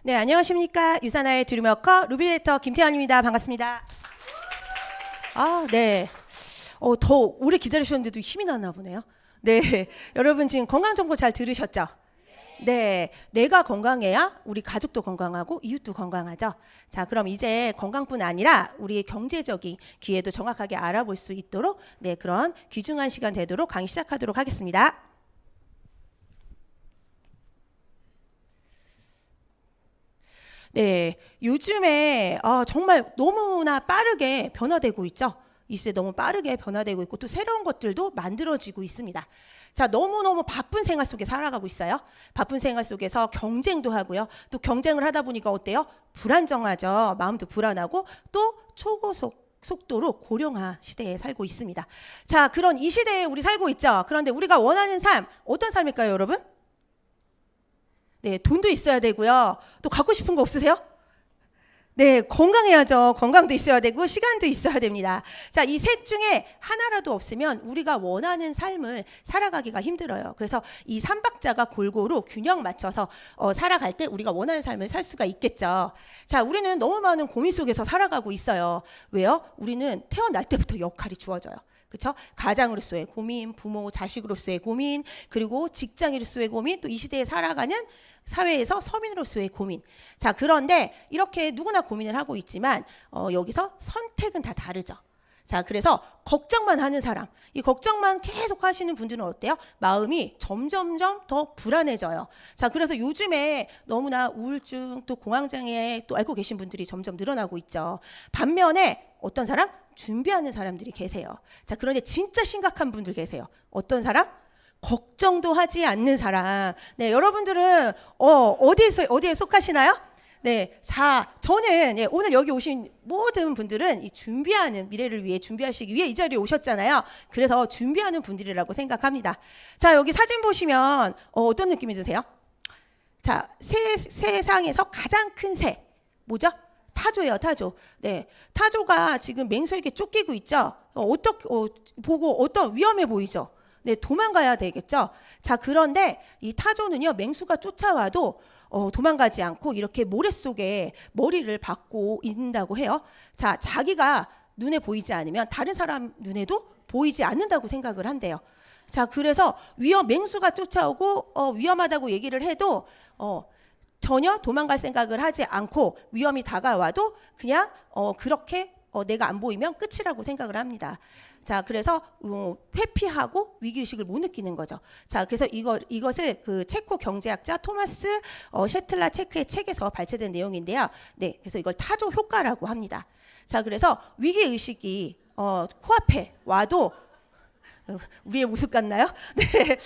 네, 안녕하십니까. 유산화의 드림워커 루비레터 김태환입니다. 반갑습니다. 네. 더 오래 기다리셨는데도 힘이 나나 보네요. 네, 여러분 지금 건강정보 잘 들으셨죠? 네, 내가 건강해야 우리 가족도 건강하고 이웃도 건강하죠. 자, 그럼 이제 건강뿐 아니라 우리의 경제적인 기회도 정확하게 알아볼 수 있도록 그런 귀중한 시간 되도록 강의 시작하도록 하겠습니다. 네, 요즘에 정말 너무나 빠르게 변화되고 있죠. 이 시대 너무 빠르게 변화되고 있고 또 새로운 것들도 만들어지고 있습니다. 자, 너무너무 바쁜 생활 속에 살아가고 있어요. 바쁜 생활 속에서 경쟁도 하고요. 또 경쟁을 하다 보니까 어때요? 불안정하죠. 마음도 불안하고 또 초고속 속도로 고령화 시대에 살고 있습니다. 자, 그런 이 시대에 우리 살고 있죠. 그런데 우리가 원하는 삶, 어떤 삶일까요, 여러분? 네, 돈도 있어야 되고요. 또 갖고 싶은 거 없으세요? 네, 건강해야죠. 건강도 있어야 되고 시간도 있어야 됩니다. 자, 이 셋 중에 하나라도 없으면 우리가 원하는 삶을 살아가기가 힘들어요. 그래서 이 삼박자가 골고루 균형 맞춰서 살아갈 때 우리가 원하는 삶을 살 수가 있겠죠. 자, 우리는 너무 많은 고민 속에서 살아가고 있어요. 왜요? 우리는 태어날 때부터 역할이 주어져요. 그렇죠? 가장으로서의 고민, 부모, 자식으로서의 고민, 그리고 직장인으로서의 고민, 또 이 시대에 살아가는 사회에서 서민으로서의 고민. 자, 그런데 이렇게 누구나 고민을 하고 있지만 여기서 선택은 다 다르죠. 자, 그래서 걱정만 하는 사람, 이 걱정만 계속 하시는 분들은 어때요? 마음이 점점점 더 불안해져요. 자, 그래서 요즘에 너무나 우울증 또 공황장애 또 앓고 계신 분들이 점점 늘어나고 있죠. 반면에 어떤 사람? 준비하는 사람들이 계세요. 자, 그런데 진짜 심각한 분들 계세요. 어떤 사람? 걱정도 하지 않는 사람. 네, 여러분들은 어디에 속하시나요? 네, 저는 오늘 여기 오신 모든 분들은 이 준비하는 미래를 위해 준비하시기 위해 이 자리에 오셨잖아요. 그래서 준비하는 분들이라고 생각합니다. 자, 여기 사진 보시면 어떤 느낌이 드세요? 자, 세상에서 가장 큰 새 뭐죠? 타조예요, 타조. 네, 타조가 지금 맹수에게 쫓기고 있죠. 보고 어떤 위험해 보이죠. 네, 도망가야 되겠죠. 자, 그런데 이 타조는요, 맹수가 쫓아와도 도망가지 않고 이렇게 모래 속에 머리를 박고 있는다고 해요. 자, 자기가 눈에 보이지 않으면 다른 사람 눈에도 보이지 않는다고 생각을 한대요. 자, 그래서 맹수가 쫓아오고 위험하다고 얘기를 해도 전혀 도망갈 생각을 하지 않고 위험이 다가와도 그냥 그렇게 내가 안 보이면 끝이라고 생각을 합니다. 자, 그래서 회피하고 위기의식을 못 느끼는 거죠. 자, 그래서 이것을 그 체코 경제학자 토마스 셰틀라 체크의 책에서 발췌된 내용인데요. 네, 그래서 이걸 타조 효과라고 합니다. 자, 그래서 위기의식이 코앞에 와도 우리의 모습 같나요? 네,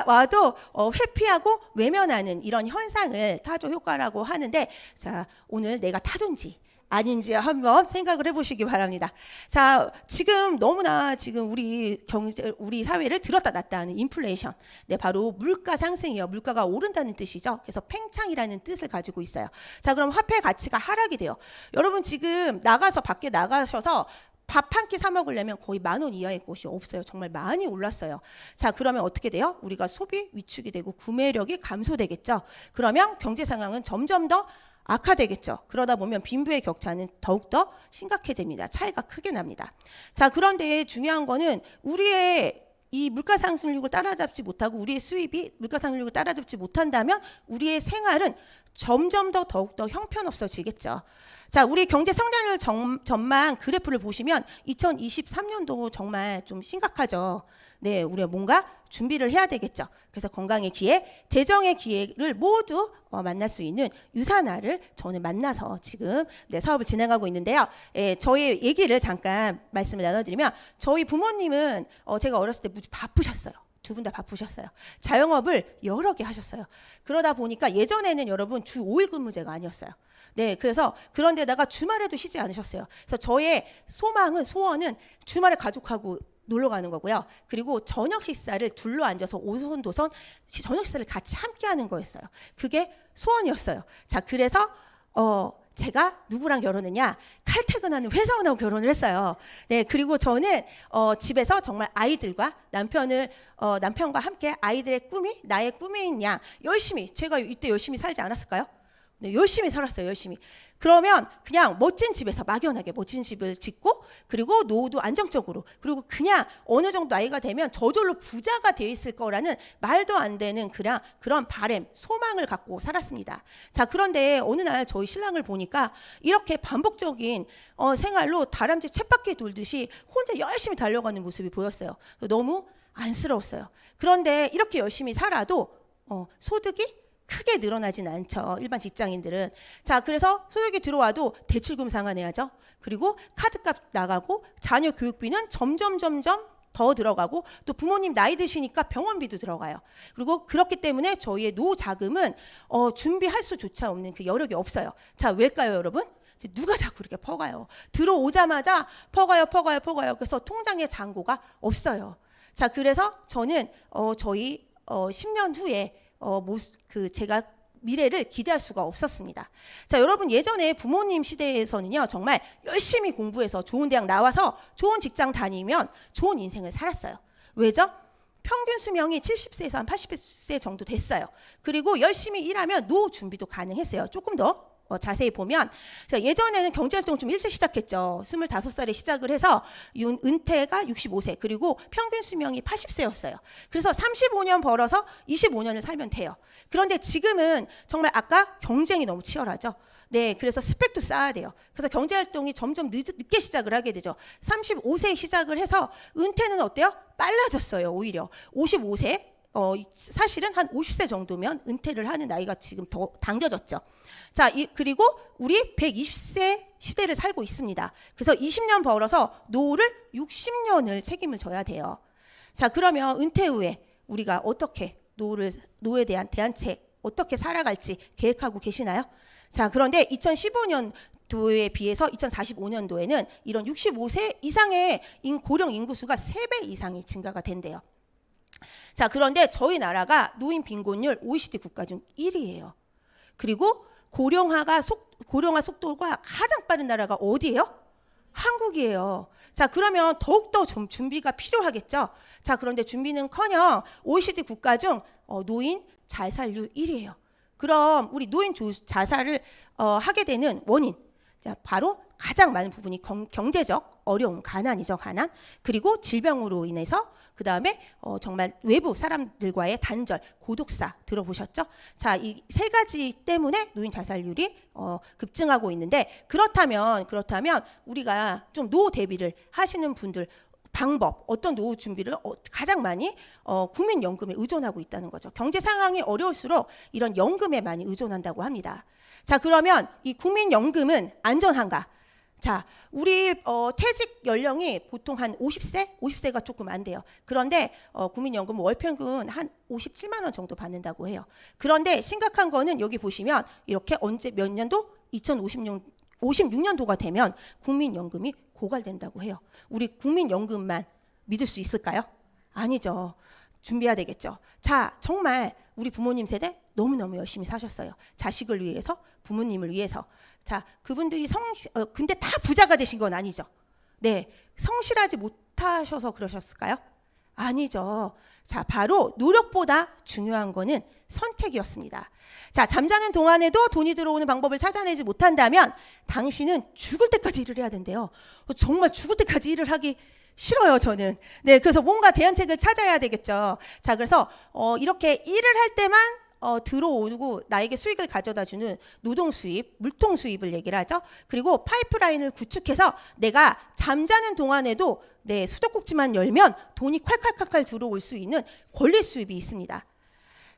와도 회피하고 외면하는 이런 현상을 타조 효과라고 하는데, 자, 오늘 내가 타조인지 아닌지 한번 생각을 해보시기 바랍니다. 자, 지금 너무나 지금 우리 사회를 들었다 놨다 하는 인플레이션. 네, 바로 물가 상승이요. 물가가 오른다는 뜻이죠. 그래서 팽창이라는 뜻을 가지고 있어요. 자, 그럼 화폐 가치가 하락이 돼요. 여러분 지금 밖에 나가셔서 밥 한 끼 사 먹으려면 거의 10,000원 이하의 곳이 없어요. 정말 많이 올랐어요. 자, 그러면 어떻게 돼요? 우리가 소비 위축이 되고 구매력이 감소되겠죠. 그러면 경제 상황은 점점 더 악화되겠죠. 그러다 보면 빈부의 격차는 더욱더 심각해집니다. 차이가 크게 납니다. 자, 그런데 중요한 거는 우리의 이 물가 상승률을 따라잡지 못하고 우리의 수입이 물가 상승률을 따라잡지 못한다면 우리의 생활은 점점 더욱더 형편없어지겠죠. 자, 우리 경제 성장률 전망 그래프를 보시면 2023년도 정말 좀 심각하죠. 네, 우리가 뭔가 준비를 해야 되겠죠. 그래서 건강의 기회, 재정의 기회를 모두 만날 수 있는 유산화를 저는 만나서 지금 사업을 진행하고 있는데요. 저의 얘기를 잠깐 말씀을 나눠드리면 저희 부모님은 제가 어렸을 때 무지 바쁘셨어요. 두 분 다 바쁘셨어요. 자영업을 여러 개 하셨어요. 그러다 보니까 예전에는 여러분 주 5일 근무제가 아니었어요. 네, 그래서 그런데다가 주말에도 쉬지 않으셨어요. 그래서 저의 소원은 주말에 가족하고 놀러 가는 거고요. 그리고 저녁 식사를 둘러 앉아서 오손도손 저녁 식사를 같이 함께 하는 거였어요. 그게 소원이었어요. 자, 그래서 제가 누구랑 결혼했냐? 칼퇴근하는 회사원하고 결혼을 했어요. 네, 그리고 저는 집에서 정말 아이들과 남편과 함께 아이들의 꿈이 나의 꿈이냐 열심히 제가 이때 열심히 살지 않았을까요? 네, 열심히 살았어요. 열심히. 그러면 그냥 멋진 집에서 막연하게 멋진 집을 짓고 그리고 노후도 안정적으로 그리고 그냥 어느 정도 나이가 되면 저절로 부자가 돼 있을 거라는 말도 안 되는 그런 바람, 소망을 갖고 살았습니다. 자, 그런데 어느 날 저희 신랑을 보니까 이렇게 반복적인 생활로 다람쥐 쳇바퀴 돌듯이 혼자 열심히 달려가는 모습이 보였어요. 너무 안쓰러웠어요. 그런데 이렇게 열심히 살아도 소득이 크게 늘어나진 않죠. 일반 직장인들은. 자, 그래서 소득이 들어와도 대출금 상환해야죠. 그리고 카드값 나가고 자녀 교육비는 점점 더 들어가고 또 부모님 나이 드시니까 병원비도 들어가요. 그리고 그렇기 때문에 저희의 노후 자금은 준비할 수조차 없는 그 여력이 없어요. 자, 왜일까요, 여러분? 누가 자꾸 이렇게 퍼가요? 들어오자마자 퍼가요. 그래서 통장에 잔고가 없어요. 자, 그래서 저는 저희 10년 후에 제가 미래를 기대할 수가 없었습니다. 자, 여러분 예전에 부모님 시대에서는요 정말 열심히 공부해서 좋은 대학 나와서 좋은 직장 다니면 좋은 인생을 살았어요. 왜죠? 평균 수명이 70세에서 한 80세 정도 됐어요. 그리고 열심히 일하면 노후 준비도 가능했어요. 조금 더 자세히 보면 자, 예전에는 경제활동을 좀 일찍 시작했죠. 25살에 시작을 해서 은퇴가 65세 그리고 평균 수명이 80세였어요. 그래서 35년 벌어서 25년을 살면 돼요. 그런데 지금은 정말 아까 경쟁이 너무 치열하죠. 네, 그래서 스펙도 쌓아야 돼요. 그래서 경제활동이 점점 늦게 시작을 하게 되죠. 35세에 시작을 해서 은퇴는 어때요? 빨라졌어요. 오히려 55세 사실은 한 50세 정도면 은퇴를 하는 나이가 지금 더 당겨졌죠. 자, 그리고 우리 120세 시대를 살고 있습니다. 그래서 20년 벌어서 노후를 60년을 책임을 져야 돼요. 자, 그러면 은퇴 후에 우리가 어떻게 노후에 대한 대안책 어떻게 살아갈지 계획하고 계시나요? 자, 그런데 2015년도에 비해서 2045년도에는 이런 65세 이상의 고령 인구수가 3배 이상이 증가가 된대요. 자, 그런데 저희 나라가 노인 빈곤율 OECD 국가 중 1위예요. 그리고 고령화 속도가 가장 빠른 나라가 어디예요? 한국이에요. 자, 그러면 더욱더 좀 준비가 필요하겠죠. 자, 그런데 준비는커녕 OECD 국가 중 노인 자살률 1위예요. 그럼 우리 노인 자살을 하게 되는 원인, 자, 바로 가장 많은 부분이 경제적 어려움, 가난이죠, 가난. 그리고 질병으로 인해서 그 다음에 정말 외부 사람들과의 단절, 고독사 들어보셨죠? 자, 이 세 가지 때문에 노인 자살률이 급증하고 있는데 그렇다면 우리가 좀 노후 대비를 하시는 분들 방법, 어떤 노후 준비를 가장 많이 국민연금에 의존하고 있다는 거죠. 경제 상황이 어려울수록 이런 연금에 많이 의존한다고 합니다. 자, 그러면 이 국민연금은 안전한가? 자, 우리 퇴직 연령이 보통 한 50세? 50세가 조금 안 돼요. 그런데 국민연금 월평균 한 57만 원 정도 받는다고 해요. 그런데 심각한 거는 여기 보시면 이렇게 몇 년도? 2056년도가 되면 국민연금이 고갈된다고 해요. 우리 국민연금만 믿을 수 있을까요? 아니죠. 준비해야 되겠죠. 자, 정말 우리 부모님 세대 너무너무 열심히 사셨어요. 자식을 위해서, 부모님을 위해서. 자, 그분들이 근데 다 부자가 되신 건 아니죠. 네, 성실하지 못하셔서 그러셨을까요? 아니죠. 자, 바로 노력보다 중요한 거는 선택이었습니다. 자, 잠자는 동안에도 돈이 들어오는 방법을 찾아내지 못한다면 당신은 죽을 때까지 일을 해야 된대요. 정말 죽을 때까지 일을 하기 싫어요, 저는. 네, 그래서 뭔가 대안책을 찾아야 되겠죠. 자, 그래서 이렇게 일을 할 때만 들어오고 나에게 수익을 가져다 주는 노동 수입, 물통 수입을 얘기를 하죠. 그리고 파이프라인을 구축해서 내가 잠자는 동안에도 내 수도꼭지만 열면 돈이 콸콸콸콸 들어올 수 있는 권리 수입이 있습니다.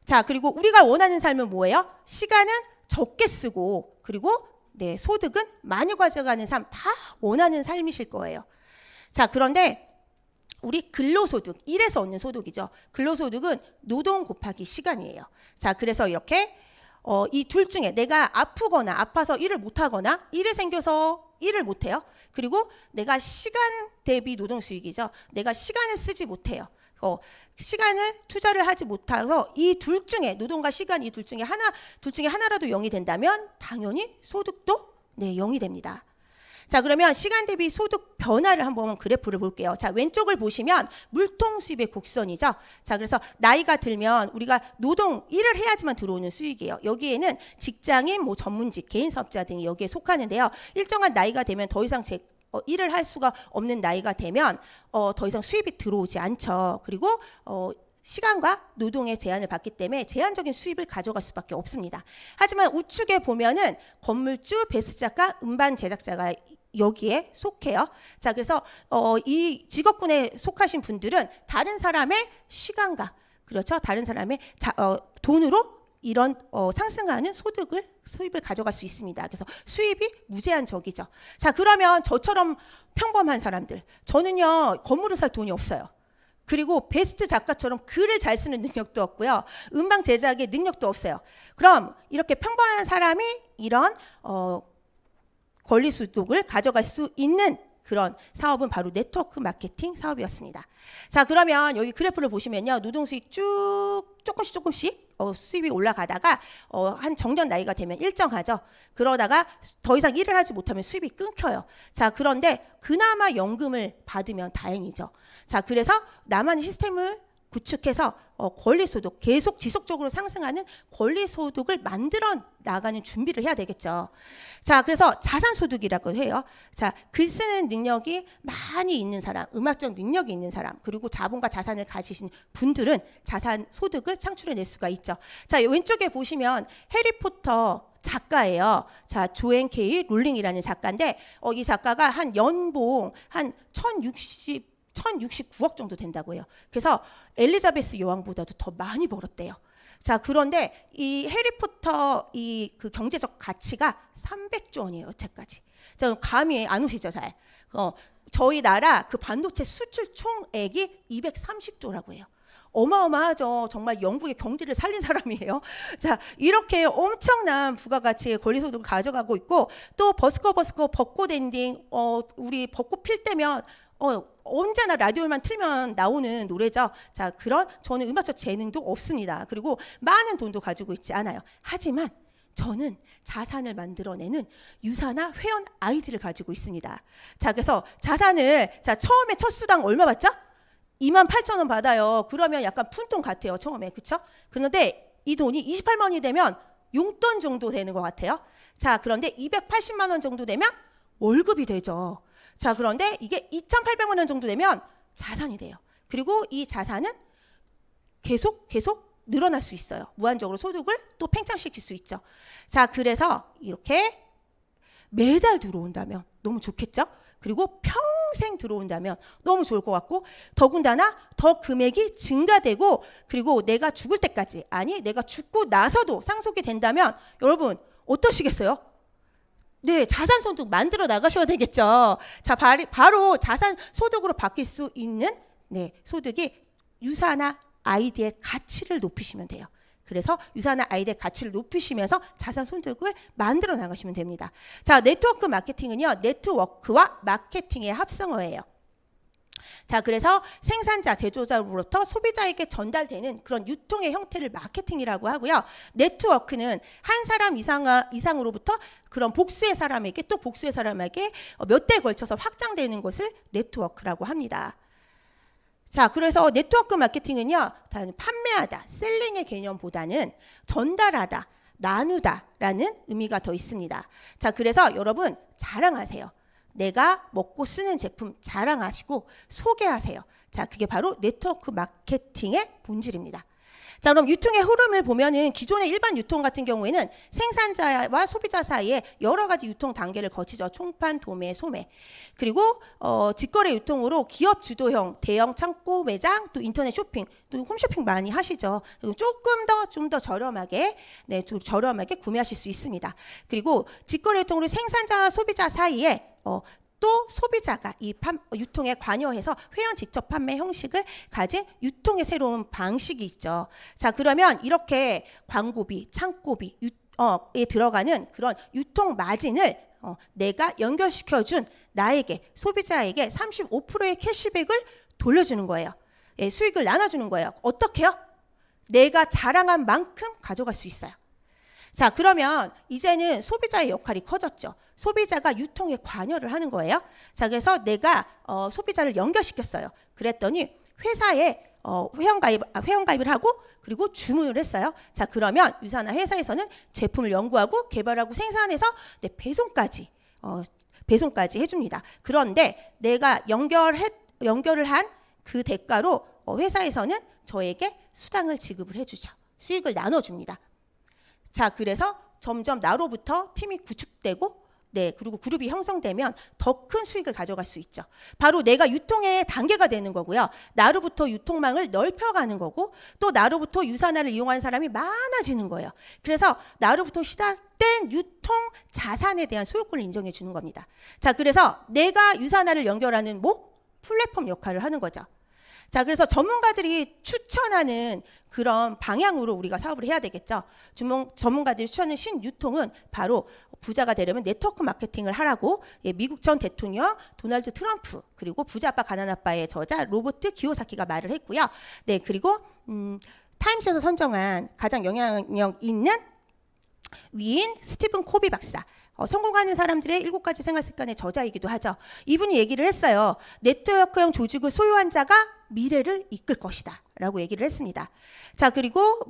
자, 그리고 우리가 원하는 삶은 뭐예요? 시간은 적게 쓰고 그리고 내 소득은 많이 가져가는 삶, 다 원하는 삶이실 거예요. 자, 그런데 우리 근로소득, 일에서 얻는 소득이죠. 근로소득은 노동 곱하기 시간이에요. 자, 그래서 이렇게 이 둘 중에 내가 아프거나 아파서 일을 못하거나 일이 생겨서 일을 못해요. 그리고 내가 시간 대비 노동 수익이죠. 내가 시간을 쓰지 못해요. 시간을 투자를 하지 못해서 이 둘 중에 노동과 시간 이 둘 중에 하나라도 0이 된다면 당연히 소득도 0이 됩니다. 자, 그러면 시간 대비 소득 변화를 한번 그래프를 볼게요. 자, 왼쪽을 보시면 물통 수입의 곡선이죠. 자, 그래서 나이가 들면 우리가 노동 일을 해야지만 들어오는 수익이에요. 여기에는 직장인, 뭐 전문직, 개인 사업자 등이 여기에 속하는데요. 일정한 나이가 되면 더 이상 일을 할 수가 없는 나이가 되면 더 이상 수입이 들어오지 않죠. 그리고 시간과 노동의 제한을 받기 때문에 제한적인 수입을 가져갈 수밖에 없습니다. 하지만 우측에 보면은 건물주, 베스트작가, 음반 제작자가 여기에 속해요. 자, 그래서 이 직업군에 속하신 분들은 다른 사람의 시간과, 그렇죠, 다른 사람의 돈으로 이런 상승하는 수입을 가져갈 수 있습니다. 그래서 수입이 무제한적이죠. 자, 그러면 저처럼 평범한 사람들, 저는요 건물을 살 돈이 없어요. 그리고 베스트 작가처럼 글을 잘 쓰는 능력도 없고요. 음방 제작의 능력도 없어요. 그럼 이렇게 평범한 사람이 이런 권리 소득을 가져갈 수 있는 그런 사업은 바로 네트워크 마케팅 사업이었습니다. 자, 그러면 여기 그래프를 보시면요. 노동 수익 쭉 조금씩 수입이 올라가다가 한 정년 나이가 되면 일정하죠. 그러다가 더 이상 일을 하지 못하면 수입이 끊겨요. 자, 그런데 그나마 연금을 받으면 다행이죠. 자, 그래서 나만의 시스템을 구축해서 권리소득, 계속 지속적으로 상승하는 권리소득을 만들어 나가는 준비를 해야 되겠죠. 자, 그래서 자산소득이라고 해요. 자, 글 쓰는 능력이 많이 있는 사람, 음악적 능력이 있는 사람, 그리고 자본과 자산을 가지신 분들은 자산소득을 창출해낼 수가 있죠. 자, 왼쪽에 보시면 해리포터 작가예요. 자, 조앤 K 롤링이라는 작가인데 이 작가가 한 연봉 한 1069억 정도 된다고 해요. 그래서 엘리자베스 여왕보다도 더 많이 벌었대요. 자, 그런데 이 해리포터 그 경제적 가치가 300조 원이에요. 여태까지. 자, 감이 안 오시죠, 잘. 저희 나라 그 반도체 수출 총액이 230조라고 해요. 어마어마하죠. 정말 영국의 경제를 살린 사람이에요. 자, 이렇게 엄청난 부가가치의 권리소득을 가져가고 있고, 또 버스커 벚꽃 엔딩, 우리 벚꽃 필 때면 언제나 라디오만 틀면 나오는 노래죠. 자, 저는 음악적 재능도 없습니다. 그리고 많은 돈도 가지고 있지 않아요. 하지만 저는 자산을 만들어내는 유사나 회원 아이디를 가지고 있습니다. 자, 그래서 자산을, 처음에 첫 수당 얼마 받죠? 28,000원 받아요. 그러면 약간 푼돈 같아요, 처음에. 그쵸? 그런데 이 돈이 28만 원이 되면 용돈 정도 되는 것 같아요. 자, 그런데 280만 원 정도 되면 월급이 되죠. 자, 그런데 이게 2,800만 원 정도 되면 자산이 돼요. 그리고 이 자산은 계속 늘어날 수 있어요. 무한적으로 소득을 또 팽창시킬 수 있죠. 자, 그래서 이렇게 매달 들어온다면 너무 좋겠죠? 그리고 평생 들어온다면 너무 좋을 것 같고, 더군다나 더 금액이 증가되고, 그리고 내가 죽을 때까지, 아니 내가 죽고 나서도 상속이 된다면 여러분 어떠시겠어요? 네, 자산 소득 만들어 나가셔야 되겠죠. 자, 바로 자산 소득으로 바뀔 수 있는 소득이 유사나 아이디의 가치를 높이시면 돼요. 그래서 유사나 아이디의 가치를 높이시면서 자산 소득을 만들어 나가시면 됩니다. 자, 네트워크 마케팅은요, 네트워크와 마케팅의 합성어예요. 자, 그래서 생산자, 제조자로부터 소비자에게 전달되는 그런 유통의 형태를 마케팅이라고 하고요. 네트워크는 한 사람 이상으로부터 그런 복수의 사람에게 또 복수의 사람에게 몇 대에 걸쳐서 확장되는 것을 네트워크라고 합니다. 자, 그래서 네트워크 마케팅은요, 판매하다, 셀링의 개념보다는 전달하다, 나누다라는 의미가 더 있습니다. 자, 그래서 여러분 자랑하세요. 내가 먹고 쓰는 제품 자랑하시고 소개하세요. 자, 그게 바로 네트워크 마케팅의 본질입니다. 자, 그럼 유통의 흐름을 보면은 기존의 일반 유통 같은 경우에는 생산자와 소비자 사이에 여러 가지 유통 단계를 거치죠. 총판, 도매, 소매. 그리고 직거래 유통으로 기업 주도형 대형 창고 매장, 또 인터넷 쇼핑, 또 홈쇼핑 많이 하시죠. 그리고 좀 더 저렴하게, 좀 저렴하게 구매하실 수 있습니다. 그리고 직거래 유통으로 생산자와 소비자 사이에 또 소비자가 이 유통에 관여해서 회원 직접 판매 형식을 가진 유통의 새로운 방식이 있죠. 자, 그러면 이렇게 광고비, 창고비, 에 들어가는 그런 유통 마진을 내가 연결시켜준 나에게, 소비자에게 35%의 캐시백을 돌려주는 거예요. 예, 수익을 나눠주는 거예요. 어떻게요? 내가 자랑한 만큼 가져갈 수 있어요. 자, 그러면 이제는 소비자의 역할이 커졌죠. 소비자가 유통에 관여를 하는 거예요. 자, 그래서 내가 소비자를 연결시켰어요. 그랬더니 회사에 회원가입을 하고 그리고 주문을 했어요. 자, 그러면 유사나 회사에서는 제품을 연구하고 개발하고 생산해서 배송까지 해줍니다. 그런데 내가 연결을 한 그 대가로 회사에서는 저에게 수당을 지급을 해주죠. 수익을 나눠줍니다. 자, 그래서 점점 나로부터 팀이 구축되고 그리고 그룹이 형성되면 더 큰 수익을 가져갈 수 있죠. 바로 내가 유통의 단계가 되는 거고요. 나로부터 유통망을 넓혀가는 거고 또 나로부터 유산화를 이용하는 사람이 많아지는 거예요. 그래서 나로부터 시작된 유통 자산에 대한 소유권을 인정해 주는 겁니다. 자, 그래서 내가 유산화를 연결하는 플랫폼 역할을 하는 거죠. 자, 그래서 전문가들이 추천하는 그런 방향으로 우리가 사업을 해야 되겠죠. 전문가들이 추천하는 신유통은 바로 부자가 되려면 네트워크 마케팅을 하라고 미국 전 대통령 도널드 트럼프 그리고 부자 아빠 가난 아빠의 저자 로버트 기요사키가 말을 했고요. 그리고 타임스에서 선정한 가장 영향력 있는 위인 스티븐 코비 박사. 성공하는 사람들의 7가지 생활 습관의 저자이기도 하죠. 이분이 얘기를 했어요. 네트워크형 조직을 소유한 자가 미래를 이끌 것이다 라고 얘기를 했습니다. 자, 그리고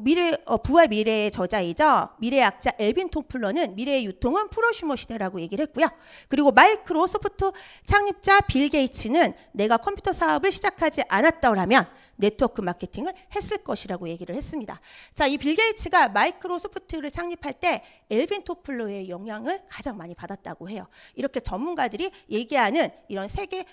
부와 미래의 저자이죠. 미래학자 엘빈 토플러는 미래의 유통은 프로슈머 시대라고 얘기를 했고요. 그리고 마이크로소프트 창립자 빌 게이츠는 내가 컴퓨터 사업을 시작하지 않았더라면 네트워크 마케팅을 했을 것이라고 얘기를 했습니다. 자, 이 빌 게이츠가 마이크로소프트를 창립할 때 엘빈 토플러의 영향을 가장 많이 받았다고 해요. 이렇게 전문가들이 얘기하는 이런 세계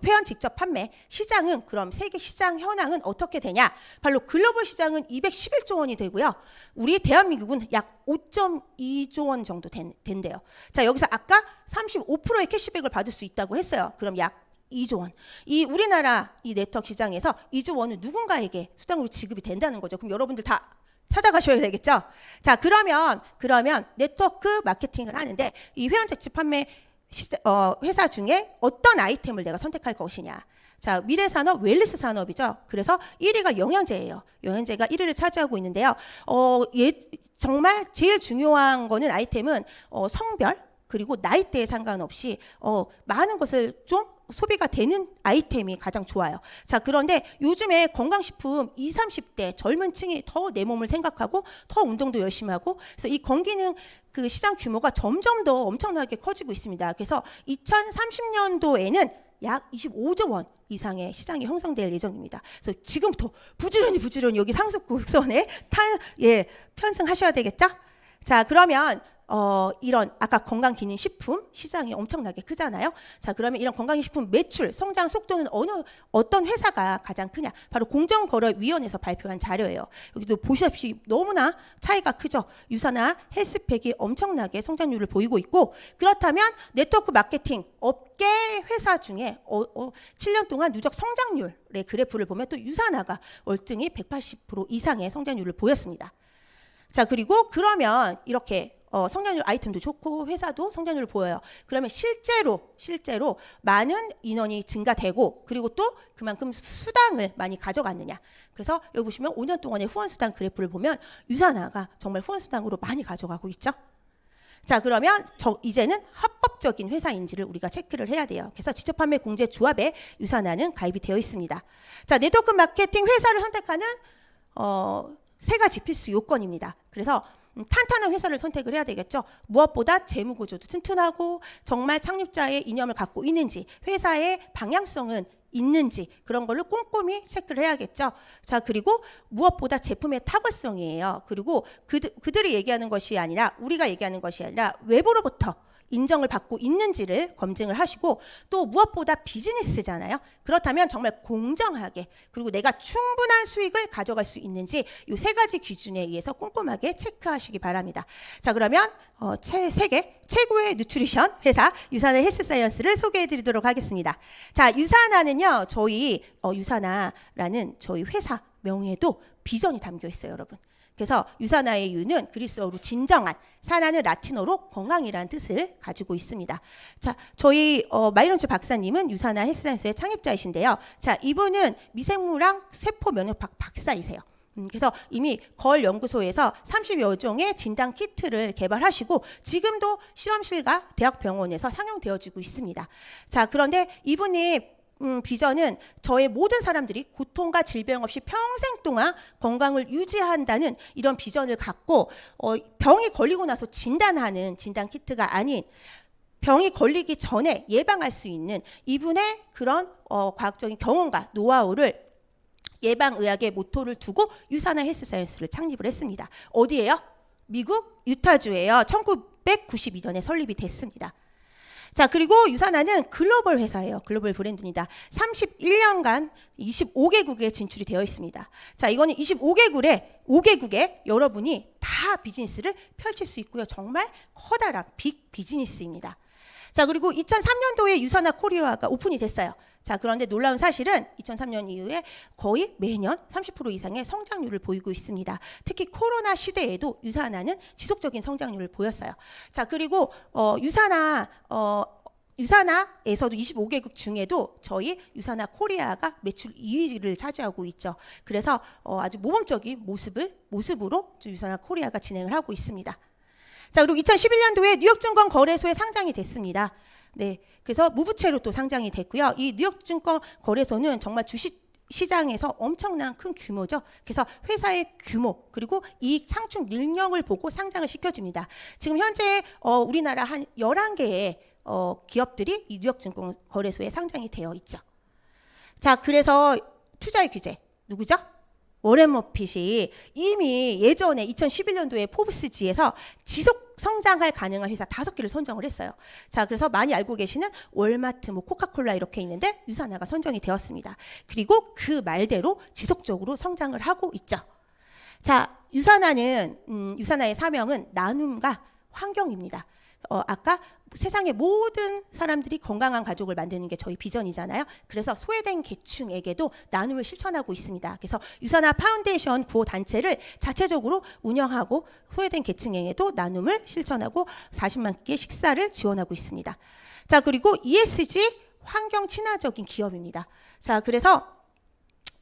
회원 직접 판매 시장은 그럼 세계 시장 현황은 어떻게 되냐? 바로 글로벌 시장은 211조 원이 되고요. 우리 대한민국은 약 5.2조 원 정도 된대요. 자, 여기서 아까 35%의 캐시백을 받을 수 있다고 했어요. 그럼 약 2조 원. 이 우리나라 이 네트워크 시장에서 2조 원은 누군가에게 수당으로 지급이 된다는 거죠. 그럼 여러분들 다 찾아가셔야 되겠죠. 자, 그러면 네트워크 마케팅을 하는데 이 회원 직접 판매 회사 중에 어떤 아이템을 내가 선택할 것이냐. 자, 미래산업, 웰리스 산업이죠. 그래서 1위가 영양제예요. 영양제가 1위를 차지하고 있는데요. 정말 제일 중요한 거는 아이템은 성별 그리고 나이대에 상관없이 많은 것을 좀 소비가 되는 아이템이 가장 좋아요. 자, 그런데 요즘에 건강식품 20, 30대 젊은 층이 더 내 몸을 생각하고 더 운동도 열심히 하고 그래서 이 건기능 그 시장 규모가 점점 더 엄청나게 커지고 있습니다. 그래서 2030년도에는 약 25조 원 이상의 시장이 형성될 예정입니다. 그래서 지금부터 부지런히 여기 상승곡선에 편승하셔야 되겠죠? 자, 그러면 이런 아까 건강기능식품 시장이 엄청나게 크잖아요. 자, 그러면 이런 건강식품 매출 성장 속도는 어떤 회사가 가장 크냐? 바로 공정거래위원회에서 발표한 자료예요. 여기도 보시다시피 너무나 차이가 크죠. 유사나 헬스팩이 엄청나게 성장률을 보이고 있고 그렇다면 네트워크 마케팅 업계 회사 중에 7년 동안 누적 성장률의 그래프를 보면 또 유사나가 월등히 180% 이상의 성장률을 보였습니다. 자, 그리고 그러면 이렇게 성장률 아이템도 좋고 회사도 성장률을 보여요. 그러면 실제로 많은 인원이 증가되고 그리고 또 그만큼 수당을 많이 가져갔느냐. 그래서 여기 보시면 5년 동안의 후원수당 그래프를 보면 유사나가 정말 후원수당으로 많이 가져가고 있죠. 자, 그러면 이제는 합법적인 회사인지를 우리가 체크를 해야 돼요. 그래서 직접판매 공제조합에 유사나는 가입이 되어 있습니다. 자, 네트워크 마케팅 회사를 선택하는 3가지 필수 요건입니다. 그래서 탄탄한 회사를 선택을 해야 되겠죠. 무엇보다 재무구조도 튼튼하고 정말 창립자의 이념을 갖고 있는지 회사의 방향성은 있는지 그런 걸로 꼼꼼히 체크를 해야겠죠. 자, 그리고 무엇보다 제품의 탁월성이에요. 그리고 그들이 얘기하는 것이 아니라 우리가 얘기하는 것이 아니라 외부로부터 인정을 받고 있는지를 검증을 하시고 또 무엇보다 비즈니스잖아요. 그렇다면 정말 공정하게 그리고 내가 충분한 수익을 가져갈 수 있는지 이 3가지 기준에 의해서 꼼꼼하게 체크하시기 바랍니다. 자, 그러면 세계 최고의 누트리션 회사 유사나 헬스사이언스를 소개해 드리도록 하겠습니다. 자, 유사나는요. 저희 유사나라는 저희 회사 명예에도 비전이 담겨 있어요, 여러분. 그래서 유사나의 유는 그리스어로 진정한, 사나는 라틴어로 건강이라는 뜻을 가지고 있습니다. 자, 저희 마이런츠 박사님은 유사나 헬스사이언스의 창립자이신데요. 자, 이분은 미생물학 세포 면역학 박사이세요. 그래서 이미 걸 연구소에서 30여 종의 진단 키트를 개발하시고 지금도 실험실과 대학병원에서 상용되어지고 있습니다. 자, 그런데 이분이 비전은 저의 모든 사람들이 고통과 질병 없이 평생 동안 건강을 유지한다는 이런 비전을 갖고 병이 걸리고 나서 진단하는 진단 키트가 아닌 병이 걸리기 전에 예방할 수 있는 이분의 그런 과학적인 경험과 노하우를 예방의학의 모토를 두고 유산화 헬스사이언스를 창립을 했습니다. 어디예요? 미국 유타주예요. 1992년에 설립이 됐습니다. 자, 그리고 유산화는 글로벌 회사예요. 글로벌 브랜드입니다. 31년간 25개국에 진출이 되어 있습니다. 자, 이거는 5개국에 여러분이 다 비즈니스를 펼칠 수 있고요. 정말 커다란 빅 비즈니스입니다. 자, 그리고 2003년도에 유산화 코리아가 오픈이 됐어요. 자, 그런데 놀라운 사실은 2003년 이후에 거의 매년 30% 이상의 성장률을 보이고 있습니다. 특히 코로나 시대에도 유산화는 지속적인 성장률을 보였어요. 자, 그리고 유산화에서도 25개국 중에도 저희 유산화 코리아가 매출 2위를 차지하고 있죠. 그래서 아주 모범적인 모습으로 유산화 코리아가 진행을 하고 있습니다. 자, 그리고 2011년도에 뉴욕증권 거래소에 상장이 됐습니다. 네, 그래서 무부채로 또 상장이 됐고요. 이 뉴욕증권 거래소는 정말 주식 시장에서 엄청난 큰 규모죠. 그래서 회사의 규모 그리고 이익 창출 능력을 보고 상장을 시켜줍니다. 지금 현재 우리나라 한 11개의 기업들이 이 뉴욕증권 거래소에 상장이 되어 있죠. 자, 그래서 투자의 규제 누구죠? 워렌 버핏이 이미 예전에 2011년도에 포브스지에서 지속 성장할 가능한 회사 5개를 선정을 했어요. 자, 그래서 많이 알고 계시는 월마트, 코카콜라 이렇게 있는데 유산화가 선정이 되었습니다. 그리고 그 말대로 지속적으로 성장을 하고 있죠. 자, 유산화의 사명은 나눔과 환경입니다. 아까 세상의 모든 사람들이 건강한 가족을 만드는 게 저희 비전이잖아요. 그래서 소외된 계층에게도 나눔을 실천하고 있습니다. 그래서 유산화 파운데이션 구호 단체를 자체적으로 운영하고 소외된 계층에게도 나눔을 실천하고 40만 개 식사를 지원하고 있습니다. 자, 그리고 ESG 환경 친화적인 기업입니다. 자, 그래서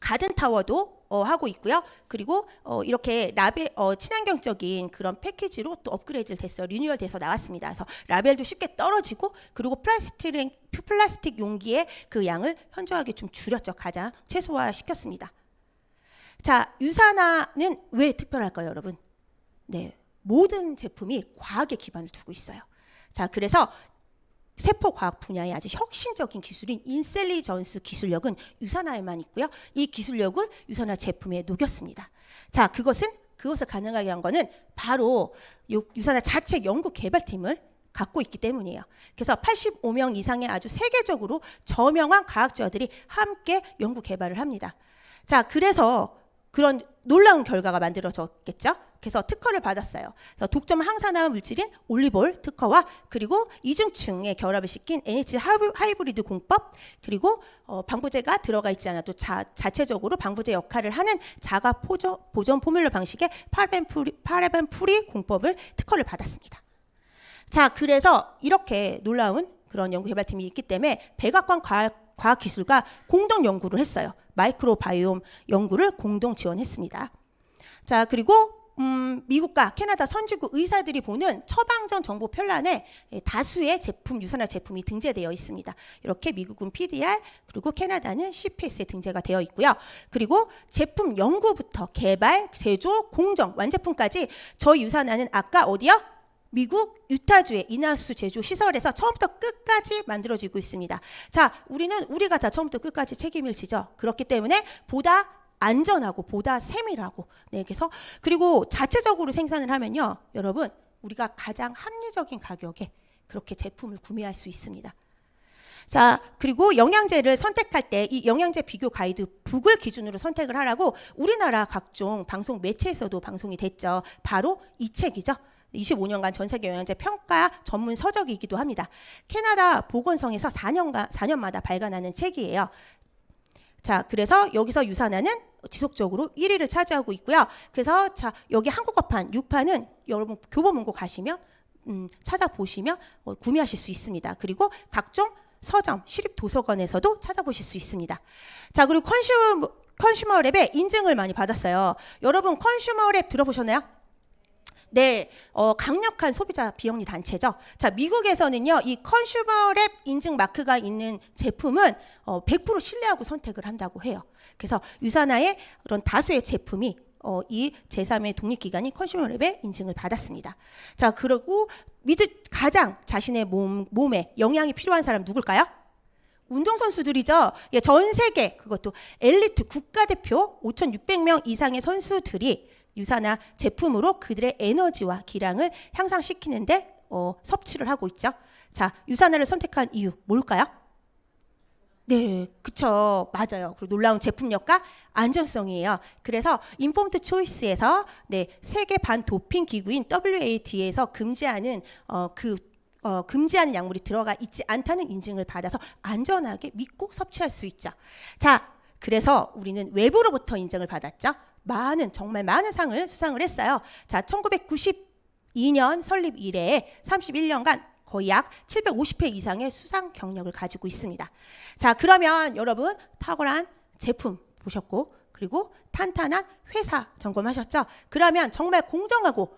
가든타워도 하고 있고요. 그리고 이렇게 친환경적인 그런 패키지로 또 업그레이드 됐어요. 리뉴얼 돼서 나왔습니다. 그래서 라벨도 쉽게 떨어지고 그리고 플라스틱 용기의 그 양을 현저하게 좀 줄였죠. 가장 최소화시켰습니다. 자, 유산화는 왜 특별할까요, 여러분? 네, 모든 제품이 과학에 기반을 두고 있어요. 자, 그래서 세포과학 분야의 아주 혁신적인 기술인 인셀리전스 기술력은 유산화에만 있고요. 이 기술력을 유산화 제품에 녹였습니다. 자, 그것을 가능하게 한 거는 바로 유산화 자체 연구 개발팀을 갖고 있기 때문이에요. 그래서 85명 이상의 아주 세계적으로 저명한 과학자들이 함께 연구 개발을 합니다. 자, 그래서 그런 놀라운 결과가 만들어졌겠죠. 그래서 특허를 받았어요. 그래서 독점 항산화 물질인 올리볼 특허와 그리고 이중층의 결합을 시킨 NH 하이브리드 공법 그리고 방부제가 들어가 있지 않아도 자체적으로 방부제 역할을 하는 자가 보존 포뮬러 방식의 파라벤 프리 공법을 특허를 받았습니다. 자, 그래서 이렇게 놀라운 그런 연구개발팀이 있기 때문에 백악관 과학기술과 공동 연구를 했어요. 마이크로바이옴 연구를 공동 지원했습니다. 자, 그리고 미국과 캐나다 선진국 의사들이 보는 처방전 정보 편란에 다수의 유산화 제품이 등재되어 있습니다. 이렇게 미국은 PDR 그리고 캐나다는 CPS에 등재가 되어 있고요. 그리고 제품 연구부터 개발, 제조, 공정, 완제품까지 저희 유산화는 아까 어디요? 미국 유타주의 인하우스 제조 시설에서 처음부터 끝까지 만들어지고 있습니다. 자, 우리가 다 처음부터 끝까지 책임을 지죠. 그렇기 때문에 보다 안전하고 보다 세밀하고 그래서 그리고 자체적으로 생산을 하면요, 여러분 우리가 가장 합리적인 가격에 그렇게 제품을 구매할 수 있습니다. 자, 그리고 영양제를 선택할 때 이 영양제 비교 가이드 북을 기준으로 선택을 하라고 우리나라 각종 방송 매체에서도 방송이 됐죠. 바로 이 책이죠. 25년간 전 세계 영양제 평가 전문 서적이기도 합니다. 캐나다 보건성에서 4년마다 발간하는 책이에요. 자, 그래서 여기서 유산화는 지속적으로 1위를 차지하고 있고요. 그래서 자, 여기 한국어판 6판은 여러분 교보문고 가시면 찾아보시면 구매하실 수 있습니다. 그리고 각종 서점, 시립도서관에서도 찾아보실 수 있습니다. 자, 그리고 컨슈머랩의 인증을 많이 받았어요. 여러분 컨슈머랩 들어보셨나요? 네, 강력한 소비자 비영리 단체죠. 자, 미국에서는요, 이 컨슈머랩 인증 마크가 있는 제품은 100% 신뢰하고 선택을 한다고 해요. 그래서 유산화의 그런 다수의 제품이 이 제3의 독립기관인 컨슈머랩의 인증을 받았습니다. 자, 그리고 가장 자신의 몸에 영양이 필요한 사람 누굴까요? 운동선수들이죠. 예, 전 세계 그것도 엘리트 국가대표 5,600명 이상의 선수들이 유산화 제품으로 그들의 에너지와 기량을 향상시키는데 섭취를 하고 있죠. 자, 유산화를 선택한 이유 뭘까요? 네, 그쵸. 맞아요. 그리고 놀라운 제품력과 안전성이에요. 그래서 인폼드 초이스에서 네, 세계 반도핑 기구인 WADA에서 금지하는 금지하는 약물이 들어가 있지 않다는 인증을 받아서 안전하게 믿고 섭취할 수 있죠. 자, 그래서 우리는 외부로부터 인정을 받았죠. 정말 많은 상을 수상을 했어요. 자, 1992년 설립 이래에 31년간 거의 약 750회 이상의 수상 경력을 가지고 있습니다. 자, 그러면 여러분 탁월한 제품 보셨고, 그리고 탄탄한 회사 점검하셨죠? 그러면 정말 공정하고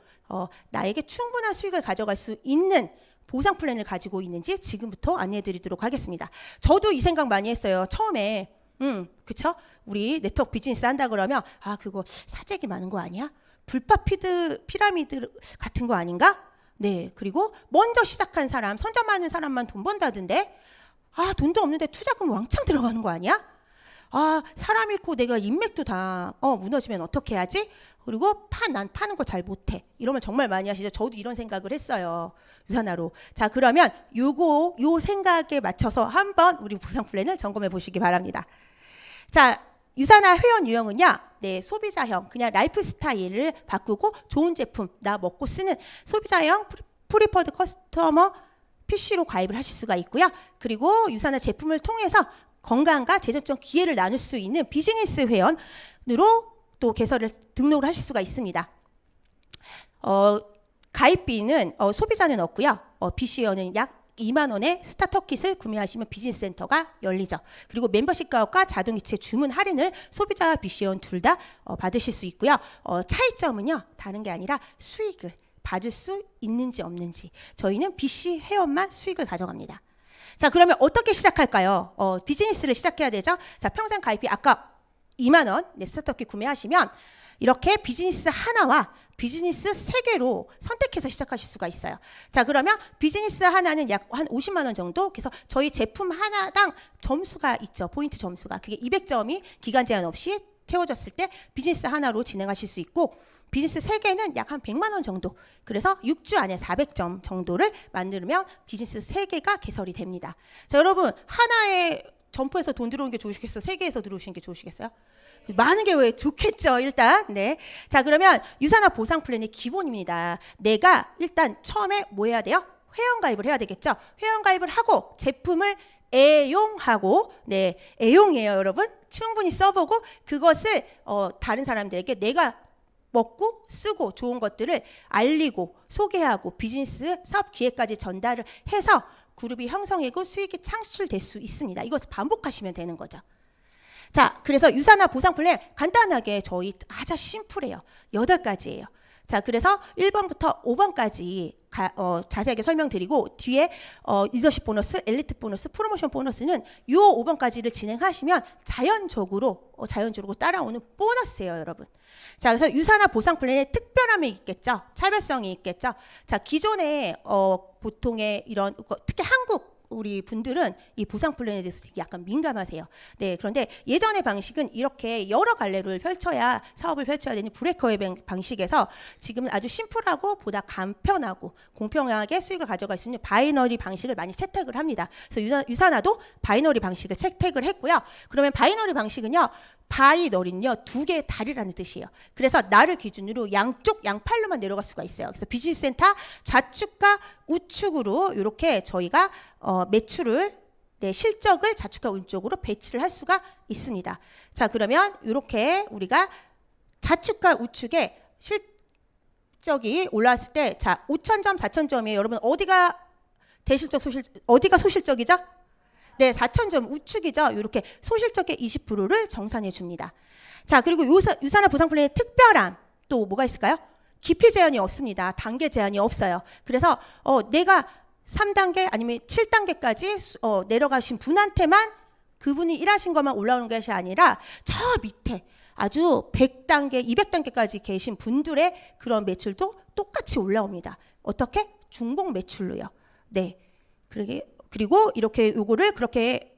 나에게 충분한 수익을 가져갈 수 있는 보상 플랜을 가지고 있는지 지금부터 안내해 드리도록 하겠습니다. 저도 이 생각 많이 했어요. 처음에 그쵸? 우리 네트워크 비즈니스 한다 그러면 그거 사재기 많은 거 아니야? 불법 피라미드 같은 거 아닌가? 네, 그리고 먼저 시작한 사람, 선점 많은 사람만 돈 번다던데 돈도 없는데 투자금 왕창 들어가는 거 아니야? 사람 잃고 내가 인맥도 다 무너지면 어떻게 하지? 그리고 난 파는 거 잘 못해. 이러면 정말 많이 하시죠. 저도 이런 생각을 했어요. 유산화로. 자, 그러면 요 생각에 맞춰서 한번 우리 보상 플랜을 점검해 보시기 바랍니다. 자, 유산화 회원 유형은요, 네, 소비자형, 그냥 라이프 스타일을 바꾸고 좋은 제품, 나 먹고 쓰는 소비자형 프리퍼드 커스터머 PC로 가입을 하실 수가 있고요. 그리고 유산화 제품을 통해서 건강과 재정적 기회를 나눌 수 있는 비즈니스 회원으로 또 등록을 하실 수가 있습니다. 가입비는 소비자는 없고요. BC 회원은 약 2만 원의 스타터 킷을 구매하시면 비즈니스 센터가 열리죠. 그리고 멤버십 가입과 자동이체 주문 할인을 소비자와 BC 회원 둘 다 받으실 수 있고요. 차이점은요, 다른 게 아니라 수익을 받을 수 있는지 없는지. 저희는 BC 회원만 수익을 가져갑니다. 자, 그러면 어떻게 시작할까요? 비즈니스를 시작해야 되죠. 자, 평생 가입비 아까 2만 원 스타터킷 구매하시면 이렇게 비즈니스 하나와 비즈니스 3개로 선택해서 시작하실 수가 있어요. 자, 그러면 비즈니스 하나는 약 한 50만 원 정도. 그래서 저희 제품 하나당 점수가 있죠. 포인트 점수가. 그게 200점이 기간 제한 없이 채워졌을 때 비즈니스 하나로 진행하실 수 있고, 비즈니스 3개는 약 한 100만 원 정도. 그래서 6주 안에 400점 정도를 만들면 비즈니스 3개가 개설이 됩니다. 자, 여러분 하나에 점포에서 돈 들어오는 게 좋으시겠어요? 3개에서 들어오시는 게 좋으시겠어요? 많은 게 왜 좋겠죠, 일단. 네. 자, 그러면 유산화 보상 플랜의 기본입니다. 내가 일단 처음에 뭐 해야 돼요? 회원 가입을 해야 되겠죠? 회원 가입을 하고 제품을 애용하고, 네, 애용이에요, 여러분. 충분히 써보고 그것을 다른 사람들에게 내가 먹고 쓰고 좋은 것들을 알리고 소개하고 비즈니스 사업 기회까지 전달을 해서 그룹이 형성되고 수익이 창출될 수 있습니다. 이것을 반복하시면 되는 거죠. 자, 그래서 유산화 보상 플랜 간단하게 저희 아주 심플해요. 8가지예요. 자, 그래서 1번부터 5번까지 자세하게 설명드리고 뒤에 리더십 보너스, 엘리트 보너스, 프로모션 보너스는 요 5번까지를 진행하시면 자연적으로 따라오는 보너스예요, 여러분. 자, 그래서 유산화 보상 플랜에 특별함이 있겠죠. 차별성이 있겠죠. 자, 기존에 보통의 이런 특히 한국 우리 분들은 이 보상 플랜에 대해서 되게 약간 민감하세요. 네, 그런데 예전의 방식은 이렇게 여러 갈래를 펼쳐야 사업을 펼쳐야 되는 브레이크어웨이 방식에서 지금은 아주 심플하고 보다 간편하고 공평하게 수익을 가져갈 수 있는 바이너리 방식을 많이 채택을 합니다. 그래서 유산화도 바이너리 방식을 채택을 했고요. 그러면 바이너리 방식은요, 바이너리는요 2개의 다리라는 뜻이에요. 그래서 나를 기준으로 양쪽 양팔로만 내려갈 수가 있어요. 그래서 비즈니스 센터 좌측과 우측으로 이렇게 저희가 매출을 실적을 좌측과 우측으로 배치를 할 수가 있습니다. 자, 그러면 이렇게 우리가 좌측과 우측에 실적이 올라왔을 때, 자, 5,000점, 4,000점이에요. 여러분 어디가 대실적, 어디가 소실적이죠? 네, 4,000점 우측이죠. 이렇게 소실적의 20%를 정산해 줍니다. 자, 그리고 유산화 보상 플랜의 특별함 또 뭐가 있을까요? 기피 제한이 없습니다. 단계 제한이 없어요. 그래서 내가 3단계 아니면 7단계까지 내려가신 분한테만 그분이 일하신 것만 올라오는 것이 아니라 저 밑에 아주 100단계, 200단계까지 계신 분들의 그런 매출도 똑같이 올라옵니다. 어떻게? 중복 매출로요. 네. 그리고 이렇게 요거를 그렇게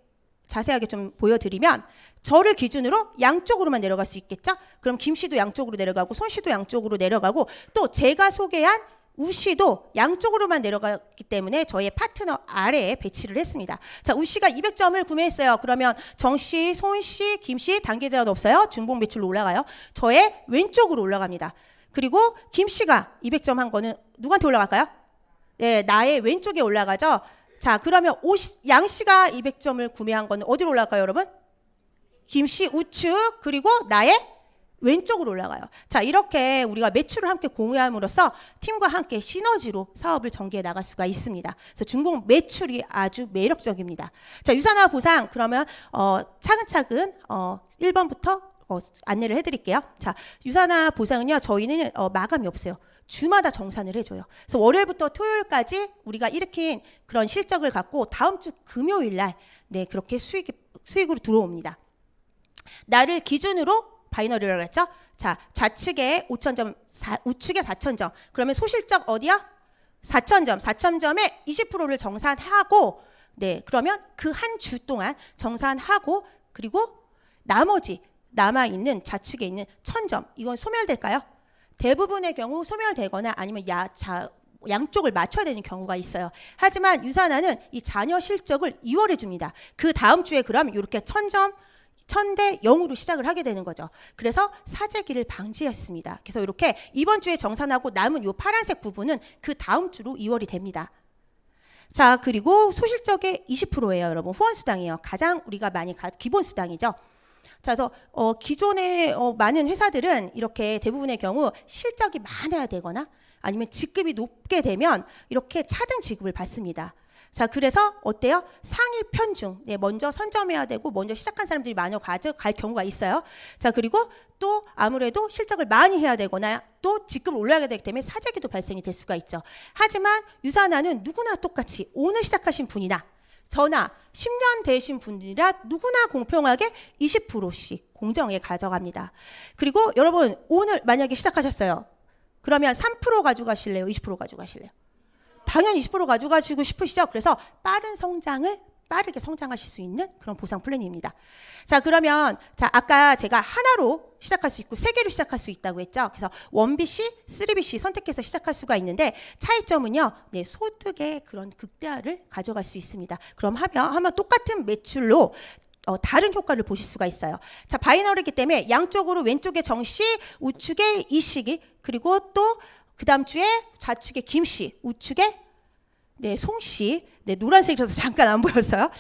자세하게 좀 보여드리면 저를 기준으로 양쪽으로만 내려갈 수 있겠죠? 그럼 김 씨도 양쪽으로 내려가고 손 씨도 양쪽으로 내려가고 또 제가 소개한 우 씨도 양쪽으로만 내려가기 때문에 저의 파트너 아래에 배치를 했습니다. 자, 우 씨가 200점을 구매했어요. 그러면 정 씨, 손 씨, 김 씨 단계 제한 없어요. 중복 매출로 올라가요. 저의 왼쪽으로 올라갑니다. 그리고 김 씨가 200점 한 거는 누구한테 올라갈까요? 네, 나의 왼쪽에 올라가죠. 자, 그러면 양 씨가 200점을 구매한 거는 어디로 올라갈까요, 여러분? 김 씨 우측 그리고 나의 왼쪽으로 올라가요. 자, 이렇게 우리가 매출을 함께 공유함으로써 팀과 함께 시너지로 사업을 전개해 나갈 수가 있습니다. 그래서 중복 매출이 아주 매력적입니다. 자, 유산화 보상 그러면 차근차근 1번부터 안내를 해드릴게요. 자, 유산화 보상은요, 저희는 마감이 없어요. 주마다 정산을 해줘요. 그래서 월요일부터 토요일까지 우리가 일으킨 그런 실적을 갖고 다음 주 금요일 날, 네, 그렇게 수익으로 들어옵니다. 나를 기준으로 바이너리라고 했죠? 자, 좌측에 5,000점, 우측에 4,000점. 그러면 소실적 어디야? 4,000점. 4,000점에 20%를 정산하고, 네, 그러면 그 한 주 동안 정산하고, 그리고 나머지 남아있는 좌측에 있는 1,000점. 이건 소멸될까요? 대부분의 경우 소멸되거나 아니면 양쪽을 맞춰야 되는 경우가 있어요. 하지만 유산화는 이 잔여 실적을 이월해 줍니다. 그 다음 주에 그럼 이렇게 1,000점, 1,000대 0으로 시작을 하게 되는 거죠. 그래서 사재기를 방지했습니다. 그래서 이렇게 이번 주에 정산하고 남은 이 파란색 부분은 그 다음 주로 이월이 됩니다. 자, 그리고 소실적의 20%예요, 여러분. 후원수당이에요. 가장 우리가 많이 기본수당이죠. 자, 그래서 기존의 많은 회사들은 이렇게 대부분의 경우 실적이 많아야 되거나 아니면 직급이 높게 되면 이렇게 차등 지급을 받습니다. 자, 그래서 어때요? 상위 편중, 네, 먼저 선점해야 되고 먼저 시작한 사람들이 많이 가져갈 경우가 있어요. 자, 그리고 또 아무래도 실적을 많이 해야 되거나 또 직급을 올라가게 되기 때문에 사재기도 발생이 될 수가 있죠. 하지만 유산화는 누구나 똑같이 오늘 시작하신 분이나 저나 10년 되신 분들이라 누구나 공평하게 20%씩 공정하게 가져갑니다. 그리고 여러분 오늘 만약에 시작하셨어요. 그러면 3% 가져가실래요? 20% 가져가실래요? 당연히 20% 가져가시고 싶으시죠? 그래서 빠른 성장을 빠르게 성장하실 수 있는 그런 보상 플랜입니다. 자, 그러면 자, 아까 제가 하나로 시작할 수 있고 3개로 시작할 수 있다고 했죠. 그래서 1BC, 3BC 선택해서 시작할 수가 있는데 차이점은요. 네, 소득의 그런 극대화를 가져갈 수 있습니다. 그럼 하면 똑같은 매출로 다른 효과를 보실 수가 있어요. 자, 바이너리이기 때문에 양쪽으로 왼쪽에 정씨, 우측에 이씨기 그리고 또 그 다음 주에 좌측에 김씨, 우측에 네, 송씨, 네, 노란색이라서 잠깐 안 보였어요.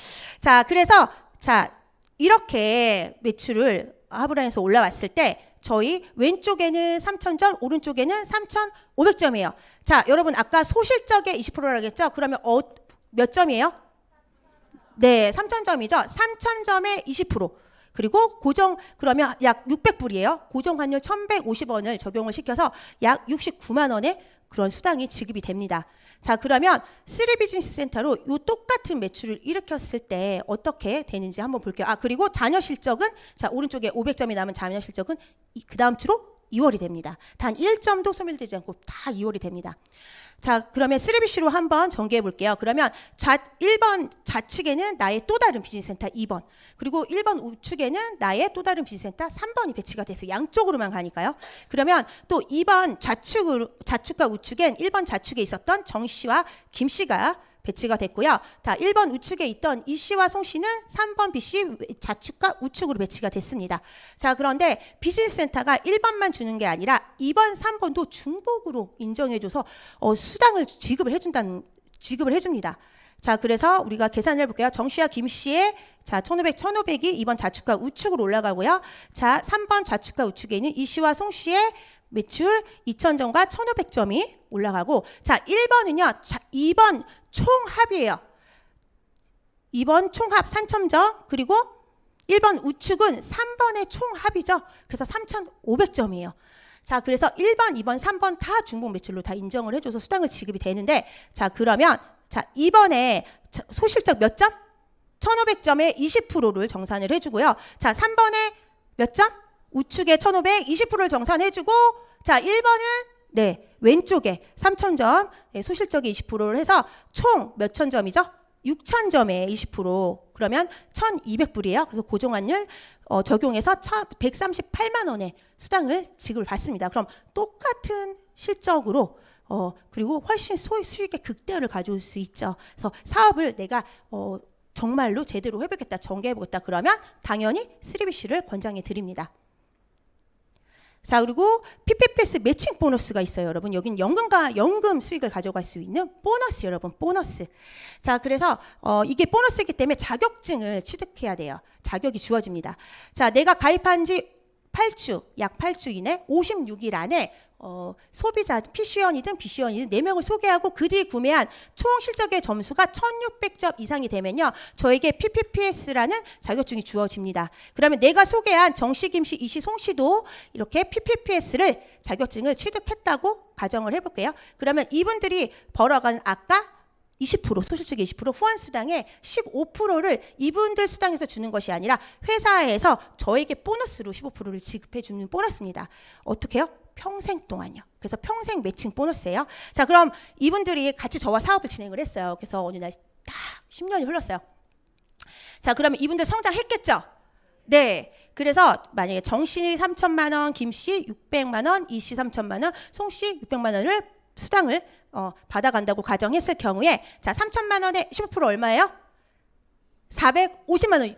자, 그래서 자, 이렇게 매출을 하브라인에서 올라왔을 때 저희 왼쪽에는 3,000점, 오른쪽에는 3,500점이에요. 자, 여러분 아까 소실적의 20%라고 했죠? 그러면 몇 점이에요? 네, 3,000점이죠. 3,000점에 20%. 그리고 그러면 약 600불이에요. 고정 환율 1,150원을 적용을 시켜서 약 69만 원의 그런 수당이 지급이 됩니다. 자, 그러면 3비즈니스 센터로 이 똑같은 매출을 일으켰을 때 어떻게 되는지 한번 볼게요. 아, 그리고 잔여 실적은 자, 오른쪽에 500점이 남은 잔여 실적은 그 다음 주로 2월이 됩니다. 단 1점도 소멸되지 않고 다 2월이 됩니다. 자, 그러면 3BC로 한번 전개해 볼게요. 그러면 1번 좌측에는 나의 또 다른 비즈니스 센터 2번, 그리고 1번 우측에는 나의 또 다른 비즈니스 센터 3번이 배치가 돼서 양쪽으로만 가니까요. 그러면 또 2번 좌측과 우측엔 1번 좌측에 있었던 정 씨와 김 씨가 배치가 됐고요. 자, 1번 우측에 있던 이 씨와 송 씨는 3번 B 씨 좌측과 우측으로 배치가 됐습니다. 자, 그런데 비즈니스 센터가 1번만 주는 게 아니라 2번, 3번도 중복으로 인정해줘서 수당을 지급을 해줍니다. 자, 그래서 우리가 계산을 해볼게요. 정 씨와 김 씨의 자, 1,500이 2번 좌측과 우측으로 올라가고요. 자, 3번 좌측과 우측에 있는 이 씨와 송 씨의 매출 2,000점과 1,500점이 올라가고, 자, 1번은요, 2번 총 합이에요. 2번 총합 3,000점, 그리고 1번 우측은 3번의 총합이죠. 그래서 3,500점이에요. 자, 그래서 1번, 2번, 3번 다 중복 매출로 다 인정을 해줘서 수당을 지급이 되는데, 자, 그러면 자, 2번에 소실적 몇 점? 1,500점에 20%를 정산을 해주고요. 자, 3번에 몇 점? 우측에 1,500, 20%를 정산해주고, 자, 1번은 네, 왼쪽에 3,000점, 네, 소실적에 20%를 해서 총 몇 천 점이죠? 6,000점에 20%, 그러면 1,200불이에요. 그래서 고정환율 적용해서 138만 원의 수당을 지급을 받습니다. 그럼 똑같은 실적으로 그리고 훨씬 수익의 극대화를 가져올 수 있죠. 그래서 사업을 내가 정말로 제대로 해보겠다, 전개해보겠다 그러면 당연히 3BC를 권장해 드립니다. 자, 그리고 PPPS 매칭 보너스가 있어요, 여러분. 여긴 연금 수익을 가져갈 수 있는 보너스, 여러분, 보너스. 자, 그래서 이게 보너스이기 때문에 자격증을 취득해야 돼요. 자격이 주어집니다. 자, 내가 가입한 지 8주, 약 8주 이내 56일 안에 소비자 PC원이든 BC원이든 4명을 소개하고 그들이 구매한 총 실적의 점수가 1,600점 이상이 되면요, 저에게 PPPS라는 자격증이 주어집니다. 그러면 내가 소개한 정씨, 김씨, 이씨, 송씨도 이렇게 PPPS를 자격증을 취득했다고 가정을 해볼게요. 그러면 이분들이 벌어간 아까 20%, 소실적의 20%, 후원수당의 15%를 이분들 수당에서 주는 것이 아니라 회사에서 저에게 보너스로 15%를 지급해 주는 보너스입니다. 어떻게 해요? 평생 동안요. 그래서 평생 매칭 보너스예요. 자, 그럼 이분들이 같이 저와 사업을 진행을 했어요. 그래서 어느 날 딱 10년이 흘렀어요. 자, 그러면 이분들 성장했겠죠? 네. 그래서 만약에 정씨 3,000만 원, 김씨 600만 원, 이씨 3,000만 원, 송씨 600만 원을 수당을 받아간다고 가정했을 경우에, 자, 3,000만 원에 15% 얼마예요? 450만 원.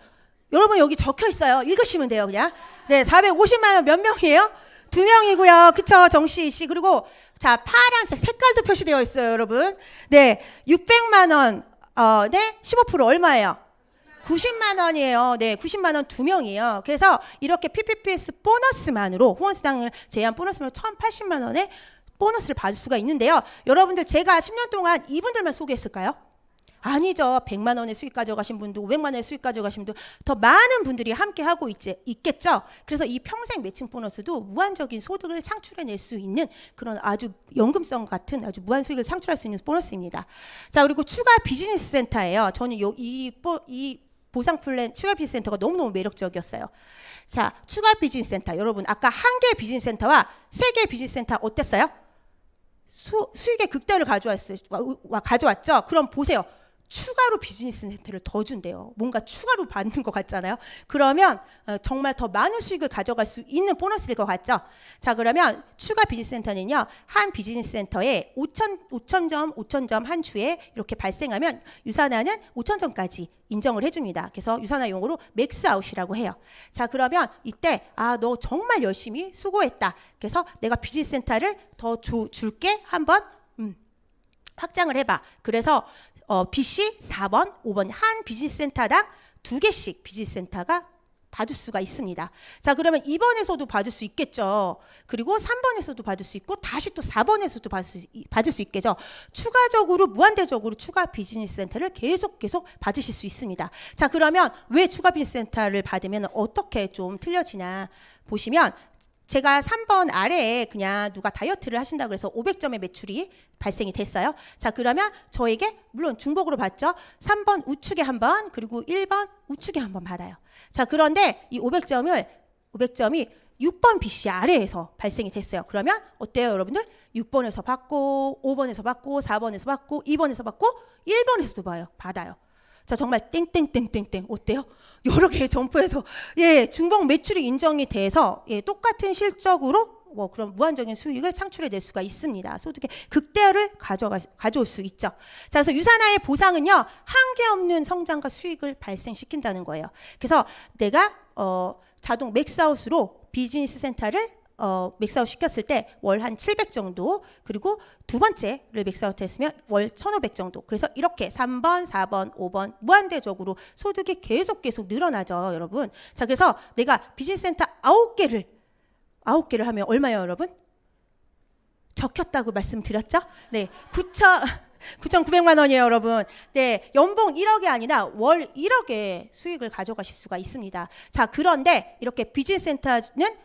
여러분 여기 적혀 있어요. 읽으시면 돼요, 그냥. 네, 450만 원 몇 명이에요? 2명이고요. 그쵸? 정씨, 이씨. 그리고 자, 파란색 색깔도 표시되어 있어요, 여러분. 네, 600만 원, 네, 15% 얼마예요? 90만 원이에요. 네, 90만 원 2명이에요. 그래서 이렇게 PPPS 보너스만으로, 후원수당을 제외한 보너스만으로 1,080만 원의 보너스를 받을 수가 있는데요. 여러분들 제가 10년 동안 이분들만 소개했을까요? 아니죠. 100만 원의 수익 가져가신 분도 500만 원의 수익 가져가신 분도 더 많은 분들이 함께 하고 있겠죠. 그래서 이 평생 매칭 보너스도 무한적인 소득을 창출해낼 수 있는 그런 아주 연금성 같은 아주 무한 수익을 창출할 수 있는 보너스입니다. 자, 그리고 추가 비즈니스 센터예요. 저는 이 보상 플랜 추가 비즈니스 센터가 너무너무 매력적이었어요. 자, 추가 비즈니스 센터. 여러분 아까 한 개의 비즈니스 센터와 3개의 비즈니스 센터 어땠어요? 수익의 극대화를 가져왔죠. 그럼 보세요. 추가로 비즈니스 센터를 더 준대요. 뭔가 추가로 받는 것 같잖아요. 그러면 정말 더 많은 수익을 가져갈 수 있는 보너스일 것 같죠. 자, 그러면 추가 비즈니스 센터는요, 한 비즈니스 센터에 5,000점 한 주에 이렇게 발생하면 유산화는 5,000점까지 인정을 해줍니다. 그래서 유산화 용어로 맥스아웃이라고 해요. 자, 그러면 이때 너 정말 열심히 수고했다. 그래서 내가 비즈니스 센터를 더 줄게. 한번 확장을 해봐. 그래서 BC 4번, 5번 한 비즈니스 센터당 2개씩 비즈니스 센터가 받을 수가 있습니다. 자, 그러면 2번에서도 받을 수 있겠죠. 그리고 3번에서도 받을 수 있고 다시 또 4번에서도 받을 수 있겠죠. 추가적으로 무한대적으로 추가 비즈니스 센터를 계속 받으실 수 있습니다. 자, 그러면 왜 추가 비즈니스 센터를 받으면 어떻게 좀 틀려지나 보시면, 제가 3번 아래에 그냥 누가 다이어트를 하신다고 해서 500점의 매출이 발생이 됐어요. 자, 그러면 저에게 물론 중복으로 받죠. 3번 우측에 한 번, 그리고 1번 우측에 한 번 받아요. 자, 그런데 이 500점이 6번 BC 아래에서 발생이 됐어요. 그러면 어때요, 여러분들? 6번에서 받고, 5번에서 받고, 4번에서 받고, 2번에서 받고, 1번에서도 받아요. 자, 정말 땡땡땡땡땡 어때요? 여러 개의 점포에서 중복 매출이 인정이 돼서 똑같은 실적으로 그런 무한적인 수익을 창출해낼 수가 있습니다. 소득의 극대화를 가져올 수 있죠. 자, 그래서 유산화의 보상은요, 한계 없는 성장과 수익을 발생시킨다는 거예요. 그래서 내가 자동 맥스아웃으로 비즈니스 센터를 맥스아웃 시켰을 때 월 한 700 정도, 그리고 두 번째를 맥스아웃 했으면 월 1,500 정도. 그래서 이렇게 3번, 4번, 5번 무한대적으로 소득이 계속 늘어나죠, 여러분. 자, 그래서 내가 비즈니스 센터 9개를 하면 얼마예요, 여러분? 적혔다고 말씀드렸죠? 네, 9,900만 원이에요, 여러분. 네, 연봉 1억이 아니라 월 1억의 수익을 가져가실 수가 있습니다. 자, 그런데 이렇게 비즈니스 센터는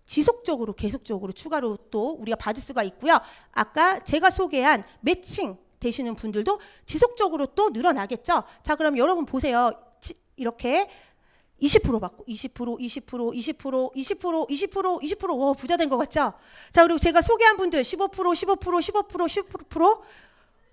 지속적으로 계속적으로 추가로 또 우리가 받을 수가 있고요. 아까 제가 소개한 매칭 되시는 분들도 지속적으로 또 늘어나겠죠. 자, 그럼 여러분 보세요. 이렇게 20% 받고 20%, 20%, 20%, 20%, 20%, 20%, 와, 부자 된 것 같죠? 자, 그리고 제가 소개한 분들 15%, 15%, 15%, 15%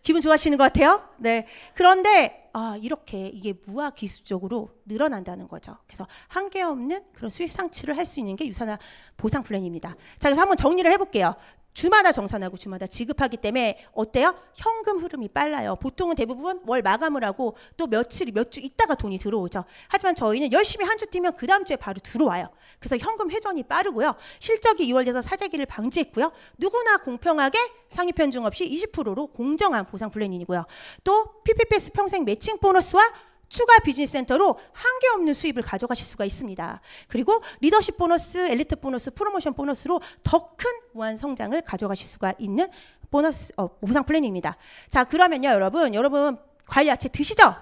기분 좋아하시는 것 같아요? 네. 그런데 이렇게 이게 무하기수적으로 늘어난다는 거죠. 그래서 한계 없는 그런 수익 상취를 할 수 있는 게 유산화 보상 플랜입니다. 자, 그래서 한번 정리를 해볼게요. 주마다 정산하고 주마다 지급하기 때문에 어때요? 현금 흐름이 빨라요. 보통은 대부분 월 마감을 하고 또 몇 주 있다가 돈이 들어오죠. 하지만 저희는 열심히 한 주 뛰면 그 다음 주에 바로 들어와요. 그래서 현금 회전이 빠르고요. 실적이 2월돼서 사재기를 방지했고요. 누구나 공평하게 상위 편중 없이 20%로 공정한 보상 플랜이고요. 또 PPPS 평생 매칭 보너스와 추가 비즈니스 센터로 한계 없는 수입을 가져가실 수가 있습니다. 그리고 리더십 보너스, 엘리트 보너스, 프로모션 보너스로 더 큰 무한 성장을 가져가실 수가 있는 보너스 보상 플랜입니다. 자, 그러면요, 여러분 과일 야채 드시죠?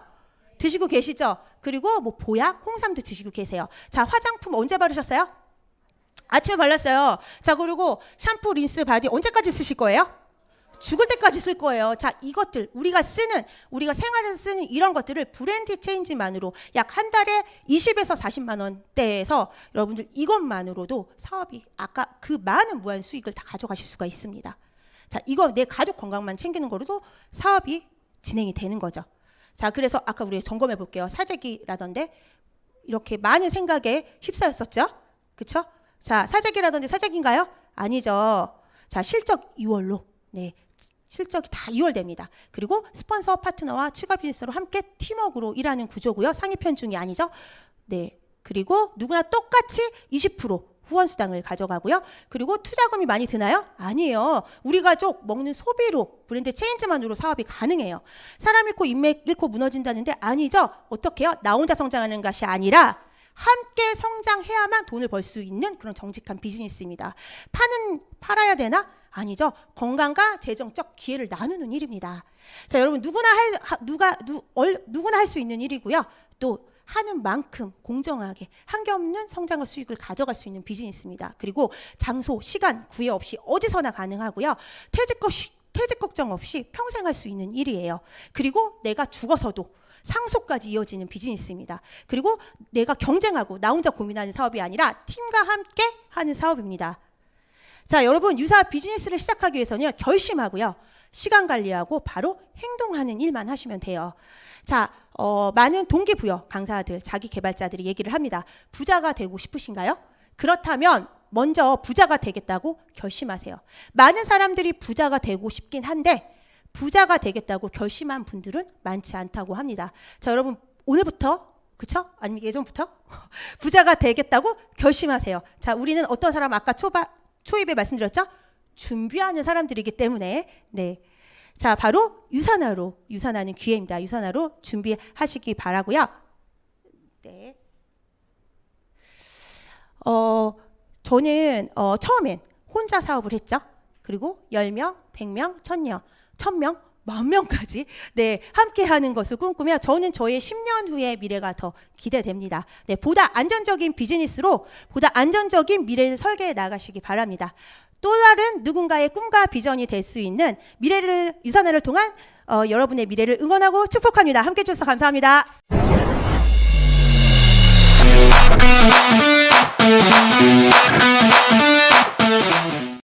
드시고 계시죠? 그리고 뭐 보약, 홍삼도 드시고 계세요. 자, 화장품 언제 바르셨어요? 아침에 발랐어요. 자, 그리고 샴푸, 린스, 바디 언제까지 쓰실 거예요? 죽을 때까지 쓸 거예요. 자, 이것들 우리가 생활에서 쓰는 이런 것들을 브랜드 체인지만으로 약 한 달에 20에서 40만 원대에서 여러분들 이것만으로도 사업이 아까 그 많은 무한 수익을 다 가져가실 수가 있습니다. 자, 이거 내 가족 건강만 챙기는 거로도 사업이 진행이 되는 거죠. 자, 그래서 아까 우리 점검해 볼게요. 사재기라던데 이렇게 많은 생각에 휩싸였었죠? 그쵸? 자, 사재기라던데 사재기인가요? 아니죠. 자, 실적 2월로 네, 실적이 다 2월 됩니다. 그리고 스폰서 파트너와 추가 비즈니스로 함께 팀워크로 일하는 구조고요. 상위 편중이 아니죠. 네, 그리고 누구나 똑같이 20% 후원 수당을 가져가고요. 그리고 투자금이 많이 드나요? 아니에요. 우리 가족 먹는 소비로 브랜드 체인지만으로 사업이 가능해요. 사람 잃고 인맥 잃고 무너진다는데 아니죠. 어떻게 해요? 나 혼자 성장하는 것이 아니라 함께 성장해야만 돈을 벌 수 있는 그런 정직한 비즈니스입니다. 팔아야 되나? 아니죠. 건강과 재정적 기회를 나누는 일입니다. 자, 여러분 누구나 할 수 있는 일이고요. 또 하는 만큼 공정하게 한계 없는 성장과 수익을 가져갈 수 있는 비즈니스입니다. 그리고 장소, 시간 구애 없이 어디서나 가능하고요. 퇴직 걱정 없이 평생 할 수 있는 일이에요. 그리고 내가 죽어서도 상속까지 이어지는 비즈니스입니다. 그리고 내가 경쟁하고 나 혼자 고민하는 사업이 아니라 팀과 함께 하는 사업입니다. 자, 여러분 유사 비즈니스를 시작하기 위해서는 결심하고요. 시간 관리하고 바로 행동하는 일만 하시면 돼요. 자, 많은 동기부여 강사들, 자기 개발자들이 얘기를 합니다. 부자가 되고 싶으신가요? 그렇다면 먼저 부자가 되겠다고 결심하세요. 많은 사람들이 부자가 되고 싶긴 한데 부자가 되겠다고 결심한 분들은 많지 않다고 합니다. 자, 여러분 오늘부터 그쵸? 아니면 예전부터 부자가 되겠다고 결심하세요. 자, 우리는 어떤 사람 아까 초입에 말씀드렸죠? 준비하는 사람들이기 때문에 네. 자, 바로 유산하는 기회입니다. 유산화로 준비하시기 바라고요. 네. 저는 처음엔 혼자 사업을 했죠. 그리고 10명, 100명, 1000명, 1000명, 10,000명까지 네, 함께 하는 것을 꿈꾸며 저는 저의 10년 후의 미래가 더 기대됩니다. 네, 보다 안전적인 비즈니스로 보다 안전적인 미래를 설계해 나가시기 바랍니다. 또 다른 누군가의 꿈과 비전이 될 수 있는 유산화를 통한 여러분의 미래를 응원하고 축복합니다. 함께 해주셔서 감사합니다.